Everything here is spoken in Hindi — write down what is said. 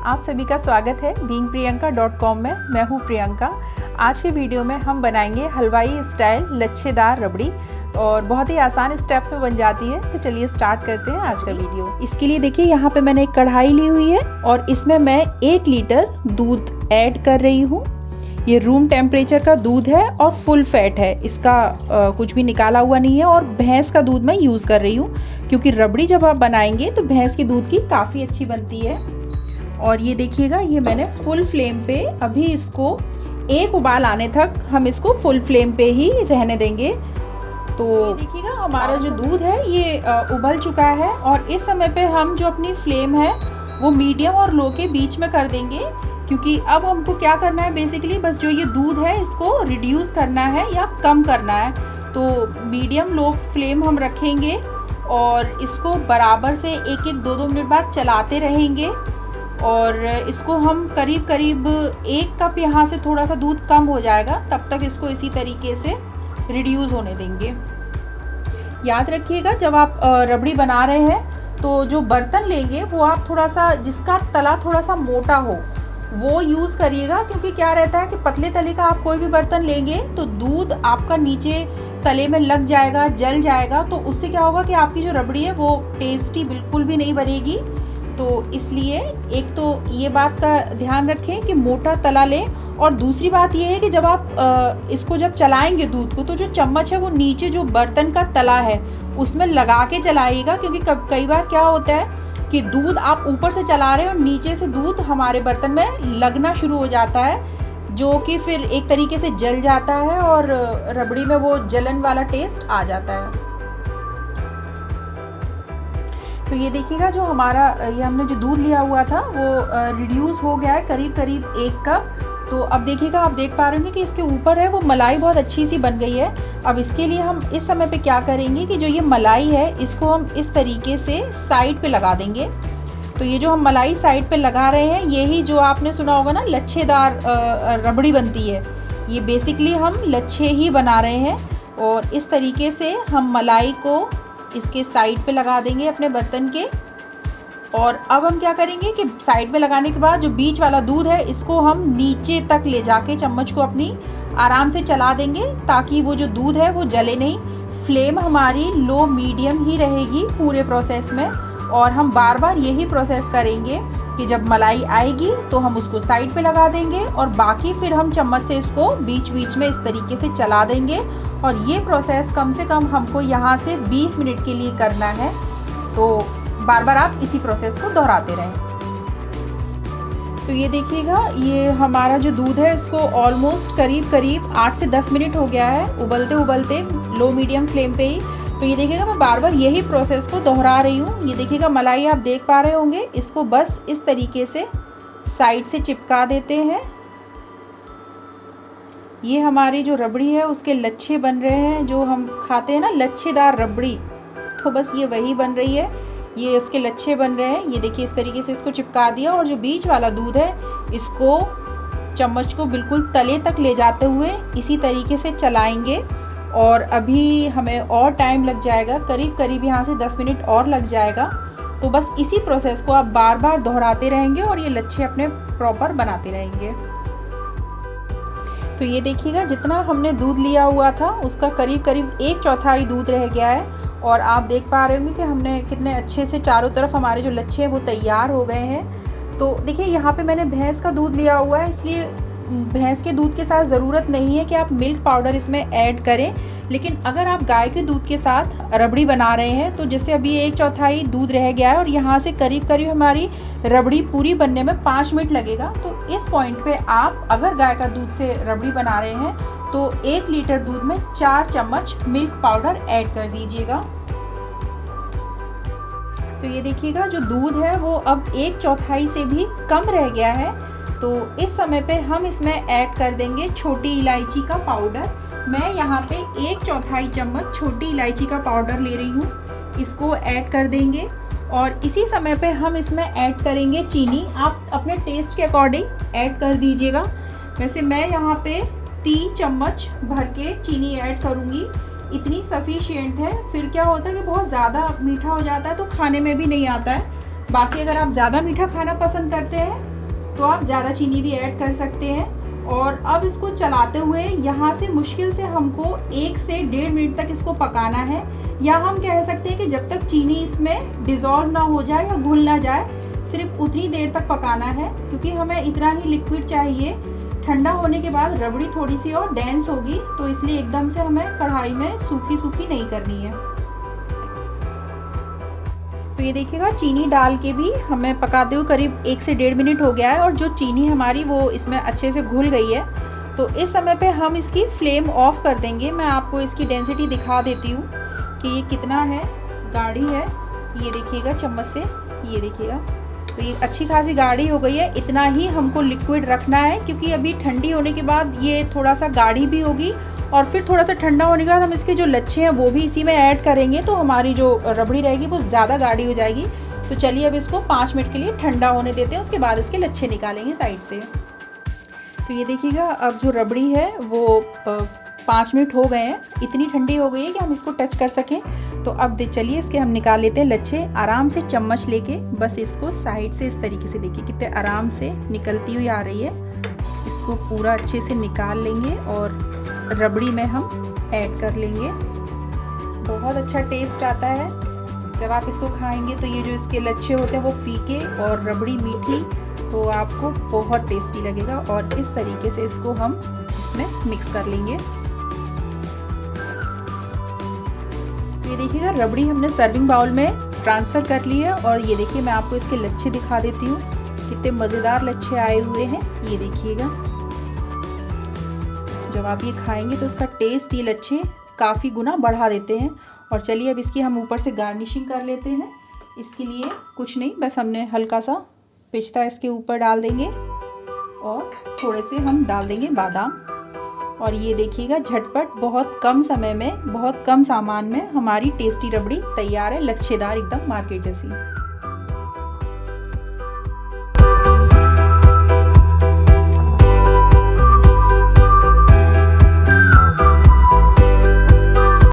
आप सभी का स्वागत है beingpriyanka.com में। मैं हूँ प्रियंका। आज की वीडियो में हम बनाएंगे हलवाई स्टाइल लच्छेदार रबड़ी और बहुत ही आसान स्टेप्स में बन जाती है। तो चलिए स्टार्ट करते हैं आज का वीडियो। इसके लिए देखिए यहाँ पे मैंने एक कढ़ाई ली हुई है और इसमें मैं 1 लीटर दूध ऐड कर रही हूँ। ये रूम टेम्परेचर का दूध है और फुल फैट है, इसका कुछ भी निकाला हुआ नहीं है और भैंस का दूध मैं यूज़ कर रही हूँ क्योंकि रबड़ी जब आप बनाएंगे तो भैंस के दूध की काफ़ी अच्छी बनती है। और ये देखिएगा, ये मैंने फुल फ्लेम पे अभी इसको 1 उबाल आने तक हम इसको फुल फ्लेम पे ही रहने देंगे। तो देखिएगा हमारा जो दूध है ये उबल चुका है और इस समय पे हम जो अपनी फ्लेम है वो मीडियम और लो के बीच में कर देंगे क्योंकि अब हमको क्या करना है, बेसिकली बस जो ये दूध है इसको रिड्यूस करना है या कम करना है। तो मीडियम लो फ्लेम हम रखेंगे और इसको बराबर से 1-1, 2-2 मिनट बाद चलाते रहेंगे और इसको हम करीब 1 कप यहाँ से थोड़ा सा दूध कम हो जाएगा तब तक इसको इसी तरीके से रिड्यूस होने देंगे। याद रखिएगा जब आप रबड़ी बना रहे हैं तो जो बर्तन लेंगे वो आप थोड़ा सा, जिसका तला थोड़ा सा मोटा हो वो यूज़ करिएगा क्योंकि क्या रहता है कि पतले तले का आप कोई भी बर्तन लेंगे तो दूध आपका नीचे तले में लग जाएगा, जल जाएगा, तो उससे क्या होगा कि आपकी जो रबड़ी है वो टेस्टी बिल्कुल भी नहीं बनेगी। तो इसलिए एक तो ये बात का ध्यान रखें कि मोटा तला लें और दूसरी बात ये है कि जब आप इसको जब चलाएंगे दूध को तो जो चम्मच है वो नीचे जो बर्तन का तला है उसमें लगा के चलाइएगा क्योंकि कई बार क्या होता है कि दूध आप ऊपर से चला रहे हैं और नीचे से दूध हमारे बर्तन में लगना शुरू हो जाता है जो कि फिर एक तरीके से जल जाता है और रबड़ी में वो जलन वाला टेस्ट आ जाता है। तो ये देखिएगा जो हमारा ये हमने जो दूध लिया हुआ था वो रिड्यूस हो गया है करीब 1 कप। तो अब देखिएगा, आप देख पा रहे होंगे कि इसके ऊपर है वो मलाई बहुत अच्छी सी बन गई है। अब इसके लिए हम इस समय पे क्या करेंगे कि जो ये मलाई है इसको हम इस तरीके से साइड पे लगा देंगे। तो ये जो हम मलाई साइड पे लगा रहे हैं यही जो आपने सुना होगा ना लच्छेदार रबड़ी बनती है, ये बेसिकली हम लच्छे ही बना रहे हैं। और इस तरीके से हम मलाई को इसके साइड पे लगा देंगे अपने बर्तन के। और अब हम क्या करेंगे कि साइड पे लगाने के बाद जो बीच वाला दूध है इसको हम नीचे तक ले जाके चम्मच को अपनी आराम से चला देंगे ताकि वो जो दूध है वो जले नहीं। फ्लेम हमारी लो मीडियम ही रहेगी पूरे प्रोसेस में और हम बार बार यही प्रोसेस करेंगे कि जब मलाई आएगी तो हम उसको साइड पे लगा देंगे और बाकी फिर हम चम्मच से इसको बीच बीच में इस तरीके से चला देंगे। और ये प्रोसेस कम से कम हमको यहाँ से 20 मिनट के लिए करना है। तो बार बार आप इसी प्रोसेस को दोहराते रहें। तो ये देखिएगा, ये हमारा जो दूध है इसको ऑलमोस्ट करीब 8 से 10 मिनट हो गया है उबलते लो मीडियम फ्लेम पे ही। तो ये देखिएगा मैं बार बार यही प्रोसेस को दोहरा रही हूँ। ये देखिएगा मलाई आप देख पा रहे होंगे, इसको बस इस तरीके से साइड से चिपका देते हैं। ये हमारी जो रबड़ी है उसके लच्छे बन रहे हैं, जो हम खाते हैं ना लच्छेदार रबड़ी, तो बस ये वही बन रही है, ये उसके लच्छे बन रहे हैं। ये देखिए इस तरीके से इसको चिपका दिया और जो बीच वाला दूध है इसको चम्मच को बिल्कुल तले तक ले जाते हुए इसी तरीके से चलाएंगे। और अभी हमें और टाइम लग जाएगा, करीब यहाँ से 10 मिनट और लग जाएगा। तो बस इसी प्रोसेस को आप बार बार दोहराते रहेंगे और ये लच्छे अपने प्रॉपर बनाते रहेंगे। तो ये देखिएगा जितना हमने दूध लिया हुआ था उसका करीब 1/4 दूध रह गया है और आप देख पा रहे होंगे कि हमने कितने अच्छे से चारों तरफ हमारे जो लच्छे हैं वो तैयार हो गए हैं। तो देखिए यहाँ पे मैंने भैंस का दूध लिया हुआ है, इसलिए भैंस के दूध के साथ ज़रूरत नहीं है कि आप मिल्क पाउडर इसमें ऐड करें। लेकिन अगर आप गाय के दूध के साथ रबड़ी बना रहे हैं तो जैसे अभी 1/4 दूध रह गया है और यहाँ से करीब हमारी रबड़ी पूरी बनने में 5 मिनट लगेगा। तो इस पॉइंट पे आप अगर गाय का दूध से रबड़ी बना रहे हैं तो 1 लीटर दूध में 4 चम्मच मिल्क पाउडर ऐड कर दीजिएगा। तो ये देखिएगा जो दूध है वो अब 1/4 से भी कम रह गया है। तो इस समय पे हम इसमें ऐड कर देंगे छोटी इलायची का पाउडर। मैं यहाँ पे 1/4 चम्मच छोटी इलायची का पाउडर ले रही हूँ, इसको ऐड कर देंगे। और इसी समय पे हम इसमें ऐड करेंगे चीनी, आप अपने टेस्ट के अकॉर्डिंग ऐड कर दीजिएगा। वैसे मैं यहाँ पे 3 चम्मच भर के चीनी ऐड करूँगी, इतनी सफिशिएंट है। फिर क्या होता है कि बहुत ज़्यादा मीठा हो जाता है तो खाने में भी नहीं आता है। बाकी अगर आप ज़्यादा मीठा खाना पसंद करते हैं तो आप ज़्यादा चीनी भी ऐड कर सकते हैं। और अब इसको चलाते हुए यहाँ से मुश्किल से हमको 1 से 1.5 मिनट तक इसको पकाना है, या हम कह सकते हैं कि जब तक चीनी इसमें डिज़ोल्व ना हो जाए या घुल ना जाए, सिर्फ उतनी देर तक पकाना है, क्योंकि हमें इतना ही लिक्विड चाहिए। ठंडा होने के बाद रबड़ी थोड़ी सी और डेंस होगी, तो इसलिए एकदम से हमें कढ़ाई में सूखी सूखी नहीं करनी है। तो ये देखिएगा चीनी डाल के भी हमें पकाते हुए करीब 1 से 1.5 मिनट हो गया है, और जो चीनी हमारी वो इसमें अच्छे से घुल गई है। तो इस समय पे हम इसकी फ्लेम ऑफ कर देंगे। मैं आपको इसकी डेंसिटी दिखा देती हूँ कि ये कितना है, गाढ़ी है। ये देखिएगा चम्मच से, ये देखिएगा, तो ये अच्छी खासी गाढ़ी हो गई है। इतना ही हमको लिक्विड रखना है, क्योंकि अभी ठंडी होने के बाद ये थोड़ा सा गाढ़ी भी होगी, और फिर थोड़ा सा ठंडा होने के बाद हम इसके जो लच्छे हैं वो भी इसी में ऐड करेंगे, तो हमारी जो रबड़ी रहेगी वो ज़्यादा गाढ़ी हो जाएगी। तो चलिए अब इसको 5 मिनट के लिए ठंडा होने देते हैं, उसके बाद इसके लच्छे निकालेंगे साइड से। तो ये देखिएगा अब जो रबड़ी है वो 5 मिनट हो गए हैं, इतनी ठंडी हो गई है कि हम इसको टच कर सकें। तो अब चलिए इसके हम निकाल लेते हैं लच्छे। आराम से चम्मच लेके बस इसको साइड से इस तरीके से, देखिए कितने आराम से निकलती हुई आ रही है। इसको पूरा अच्छे से निकाल लेंगे और रबड़ी में हम ऐड कर लेंगे। बहुत अच्छा टेस्ट आता है जब आप इसको खाएंगे। तो ये जो इसके लच्छे होते हैं वो फीके और रबड़ी मीठी, तो आपको बहुत टेस्टी लगेगा। और इस तरीके से इसको हम इसमें मिक्स कर लेंगे। ये देखिएगा रबड़ी हमने सर्विंग बाउल में ट्रांसफ़र कर ली है। और ये देखिए मैं आपको इसके लच्छे दिखा देती हूँ, कितने मज़ेदार लच्छे आए हुए हैं। ये देखिएगा, जब आप ये खाएंगे तो इसका टेस्ट ये लच्छे काफ़ी गुना बढ़ा देते हैं। और चलिए अब इसकी हम ऊपर से गार्निशिंग कर लेते हैं। इसके लिए कुछ नहीं, बस हमने हल्का सा पिस्ता इसके ऊपर डाल देंगे, और थोड़े से हम डाल देंगे बादाम। और ये देखिएगा झटपट बहुत कम समय में, बहुत कम सामान में हमारी टेस्टी रबड़ी तैयार है, लच्छेदार एकदम मार्केट जैसी।